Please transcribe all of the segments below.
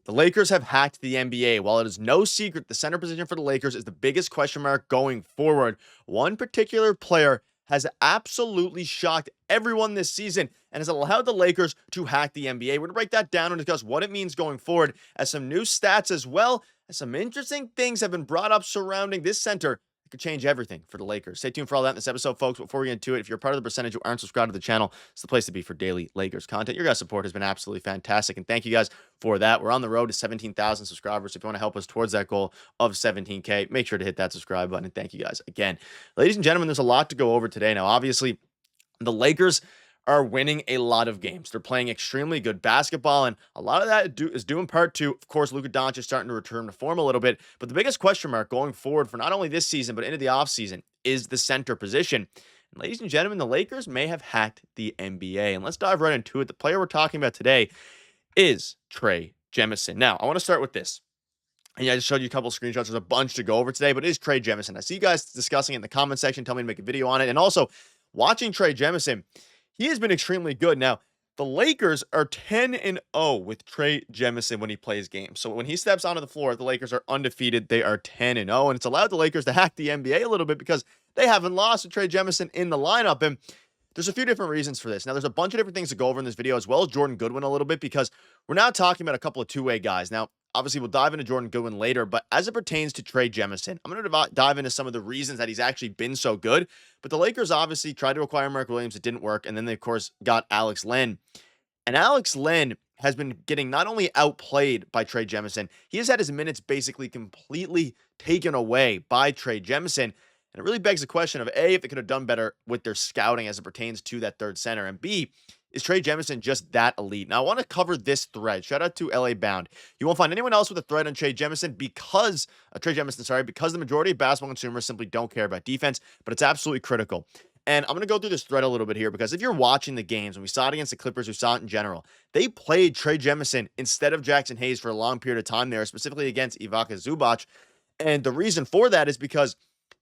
The Lakers have hacked the NBA. While it is no secret, the center position for the Lakers is the biggest question mark going forward. One particular player has absolutely shocked everyone this season and has allowed the Lakers to hack the NBA. We're going to break that down and discuss what it means going forward, as some new stats as well as some interesting things have been brought up surrounding this center. It could change everything for the Lakers. Stay tuned for all that in this episode, folks. Before we get into it, if you're part of the percentage who aren't subscribed to the channel, it's the place to be for daily Lakers content. Your guys' support has been absolutely fantastic, and thank you guys for that. We're on the road to 17,000 subscribers. If you want to help us towards that goal of 17K, make sure to hit that subscribe button, and thank you guys again. Ladies and gentlemen, there's a lot to go over today. Now, obviously, the Lakers are winning a lot of games. They're playing extremely good basketball, and a lot of that is due in part to, of course, Luka Doncic starting to return to form a little bit. But the biggest question mark going forward for not only this season, but into the offseason is the center position. And ladies and gentlemen, the Lakers may have hacked the NBA. And let's dive right into it. The player we're talking about today is Trey Jemison. Now, I want to start with this. And yeah, I just showed you a couple of screenshots. There's a bunch to go over today, but it is Trey Jemison. I see you guys discussing it in the comment section. Tell me to make a video on it. And also, watching Trey Jemison, he has been extremely good. Now, the Lakers are 10-0 with Trey Jemison when he plays games. So when he steps onto the floor, the Lakers are undefeated. They are 10-0, and it's allowed the Lakers to hack the NBA a little bit because they haven't lost with Trey Jemison in the lineup. And there's a few different reasons for this. Now, there's a bunch of different things to go over in this video, as well as Jordan Goodwin a little bit, because we're now talking about a couple of two-way guys. Now, obviously, we'll dive into Jordan Goodwin later, but as it pertains to Trey Jemison, I'm going to dive into some of the reasons that he's actually been so good. But the Lakers obviously tried to acquire Mark Williams. It didn't work. And then they, of course, got Alex Len. And Alex Len has been getting not only outplayed by Trey Jemison, he has had his minutes basically completely taken away by Trey Jemison. And it really begs the question of, A, if they could have done better with their scouting as it pertains to that third center, and B, is Trey Jemison just that elite? Now, I want to cover this thread. Shout out to LA Bound. You won't find anyone else with a thread on Trey Jemison because the majority of basketball consumers simply don't care about defense, but it's absolutely critical. And I'm going to go through this thread a little bit here because if you're watching the games, and we saw it against the Clippers, we saw it in general, they played Trey Jemison instead of Jackson Hayes for a long period of time there, specifically against Ivica Zubac. And the reason for that is because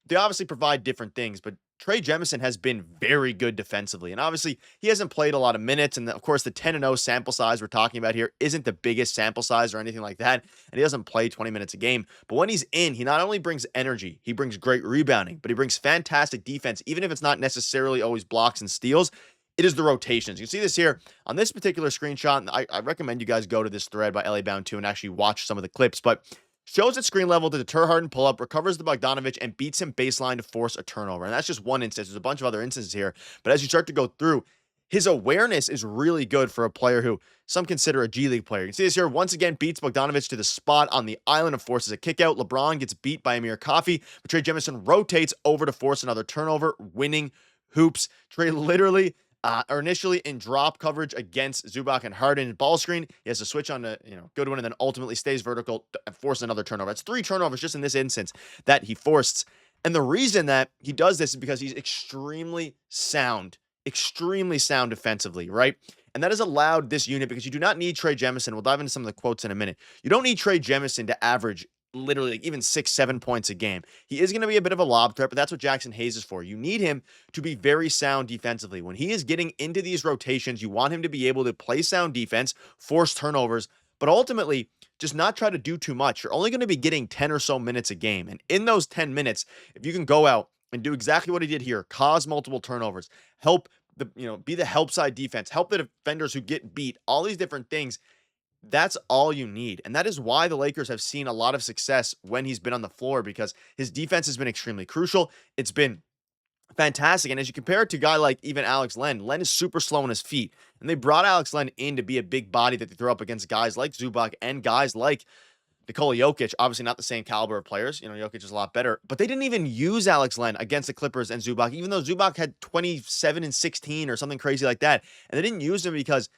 they obviously provide different things, but Trey Jemison has been very good defensively. And obviously, he hasn't played a lot of minutes. And of course, the 10-0 sample size we're talking about here isn't the biggest sample size or anything like that. And he doesn't play 20 minutes a game. But when he's in, he not only brings energy, he brings great rebounding, but he brings fantastic defense, even if it's not necessarily always blocks and steals. It is the rotations. You can see this here on this particular screenshot. And I recommend you guys go to this thread by LA Bound 2 and actually watch some of the clips. But shows at screen level to deter Harden pull-up, recovers the Bogdanovic, and beats him baseline to force a turnover. And that's just one instance. There's a bunch of other instances here. But as you start to go through, his awareness is really good for a player who some consider a G League player. You can see this here. Once again, beats Bogdanovic to the spot on the island and forces a kick out. LeBron gets beat by Amir Coffey, but Trey Jemison rotates over to force another turnover, winning hoops. Trey literally initially in drop coverage against Zubac and Harden ball screen. He has to switch on to, Goodwin, and then ultimately stays vertical and forces another turnover. That's 3 turnovers just in this instance that he forced. And the reason that he does this is because he's extremely sound defensively, right? And that has allowed this unit, because you do not need Trey Jemison. We'll dive into some of the quotes in a minute. You don't need Trey Jemison to average literally like even 6-7 points a game. He is going to be a bit of a lob threat, but that's what Jackson Hayes is for. You need him to be very sound defensively. When he is getting into these rotations, you want him to be able to play sound defense, force turnovers, but ultimately just not try to do too much. You're only going to be getting 10 or so minutes a game. And in those 10 minutes, if you can go out and do exactly what he did here, cause multiple turnovers, help be the help side defense, help the defenders who get beat, all these different things, that's all you need. And that is why the Lakers have seen a lot of success when he's been on the floor, because his defense has been extremely crucial. It's been fantastic. And as you compare it to a guy like even Alex Len, Len is super slow on his feet. And they brought Alex Len in to be a big body that they throw up against guys like Zubac and guys like Nikola Jokic. Obviously not the same caliber of players. Jokic is a lot better. But they didn't even use Alex Len against the Clippers and Zubac, even though Zubac had 27 and 16 or something crazy like that. And they didn't use him because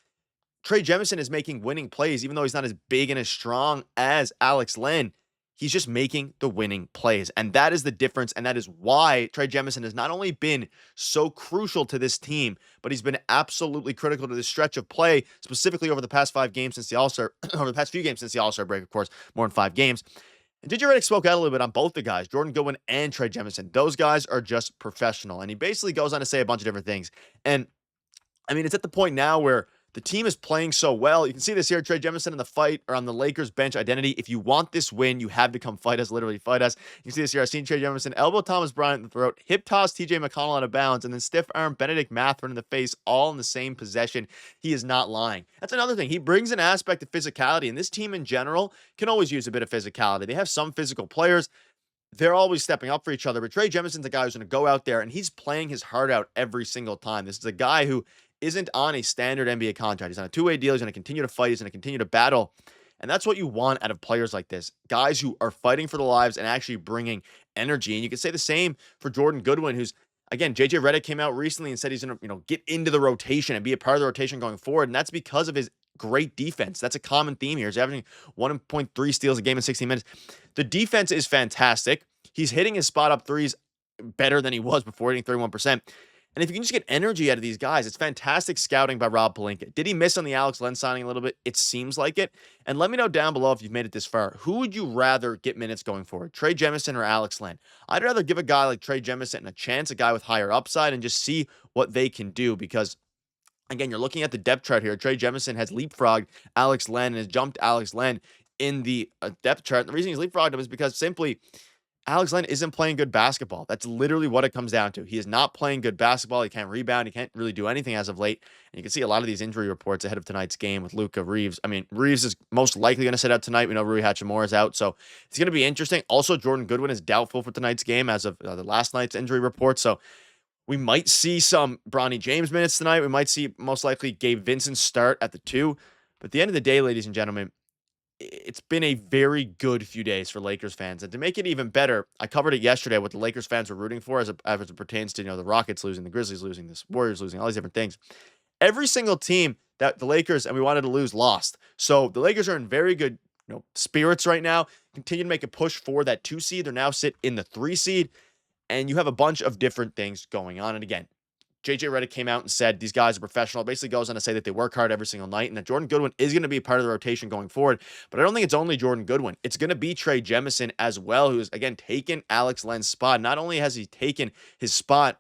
Trey Jemison is making winning plays, even though he's not as big and as strong as Alex Len. He's just making the winning plays. And that is the difference. And that is why Trey Jemison has not only been so crucial to this team, but he's been absolutely critical to this stretch of play, specifically over the past 5 games since the All-Star, over the past few games since the All-Star break, of course, more than 5 games. And JJ Redick spoke out a little bit on both the guys, Jordan Goodwin and Trey Jemison. Those guys are just professional. And he basically goes on to say a bunch of different things. And I mean, it's at the point now where the team is playing so well. You can see this here, Trey Jemison in the fight or on the Lakers bench identity. If you want this win, you have to come fight us, literally fight us. You can see this here. I've seen Trey Jemison elbow Thomas Bryant in the throat, hip toss TJ McConnell out of bounds, and then stiff arm Benedict Mathurin in the face, all in the same possession. He is not lying. That's another thing. He brings an aspect of physicality, and this team in general can always use a bit of physicality. They have some physical players. They're always stepping up for each other, but Trey Jemison's a guy who's going to go out there, and he's playing his heart out every single time. This is a guy who isn't on a standard NBA contract. He's on a two-way deal. He's going to continue to fight. He's going to continue to battle. And that's what you want out of players like this. Guys who are fighting for their lives and actually bringing energy. And you can say the same for Jordan Goodwin, who's, again, JJ Redick came out recently and said he's going to, get into the rotation and be a part of the rotation going forward. And that's because of his great defense. That's a common theme here. He's averaging 1.3 steals a game in 16 minutes. The defense is fantastic. He's hitting his spot up threes better than he was before, hitting 31%. And if you can just get energy out of these guys, it's fantastic scouting by Rob Pelinka. Did he miss on the Alex Len signing a little bit? It seems like it. And let me know down below if you've made it this far. Who would you rather get minutes going forward, Trey Jemison or Alex Len? I'd rather give a guy like Trey Jemison a chance, a guy with higher upside, and just see what they can do because, again, you're looking at the depth chart here. Trey Jemison has leapfrogged Alex Len and has jumped Alex Len in the depth chart. And the reason he's leapfrogged him is because simply Alex Len isn't playing good basketball. That's literally what it comes down to. He is not playing good basketball. He can't rebound. He can't really do anything as of late. And you can see a lot of these injury reports ahead of tonight's game with Luka, Reaves. I mean, Reaves is most likely going to sit out tonight. We know Rui Hachimura is out, so it's going to be interesting. Also, Jordan Goodwin is doubtful for tonight's game as of the last night's injury report. So we might see some Bronny James minutes tonight. We might see most likely Gabe Vincent start at the 2. But at the end of the day, ladies and gentlemen, it's been a very good few days for Lakers fans. And to make it even better, I covered it yesterday what the Lakers fans were rooting for as it pertains to, the Rockets losing, the Grizzlies losing, the Warriors losing, all these different things. Every single team that the Lakers and we wanted to lose lost. So the Lakers are in very good, spirits right now. Continue to make a push for that 2 seed. They're now sit in the 3 seed. And you have a bunch of different things going on. And again, JJ Redick came out and said these guys are professional. Basically goes on to say that they work hard every single night and that Jordan Goodwin is going to be part of the rotation going forward. But I don't think it's only Jordan Goodwin. It's going to be Trey Jemison as well, who's, again, taken Alex Len's spot. Not only has he taken his spot,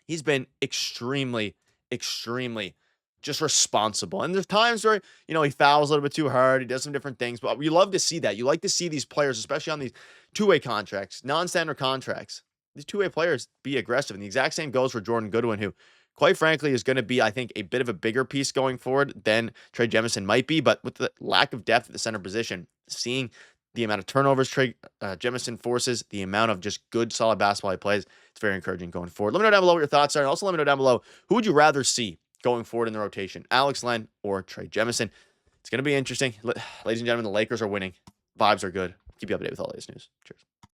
he's been extremely, extremely just responsible. And there's times where, he fouls a little bit too hard. He does some different things. But we love to see that. You like to see these players, especially on these two-way contracts, non-standard contracts, these two-way players be aggressive. And the exact same goes for Jordan Goodwin, who, quite frankly, is going to be, I think, a bit of a bigger piece going forward than Trey Jemison might be. But with the lack of depth at the center position, seeing the amount of turnovers Trey Jemison forces, the amount of just good, solid basketball he plays, it's very encouraging going forward. Let me know down below what your thoughts are. And also let me know down below, who would you rather see going forward in the rotation, Alex Len or Trey Jemison? It's going to be interesting. Ladies and gentlemen, the Lakers are winning. Vibes are good. Keep you updated with all the latest news. Cheers.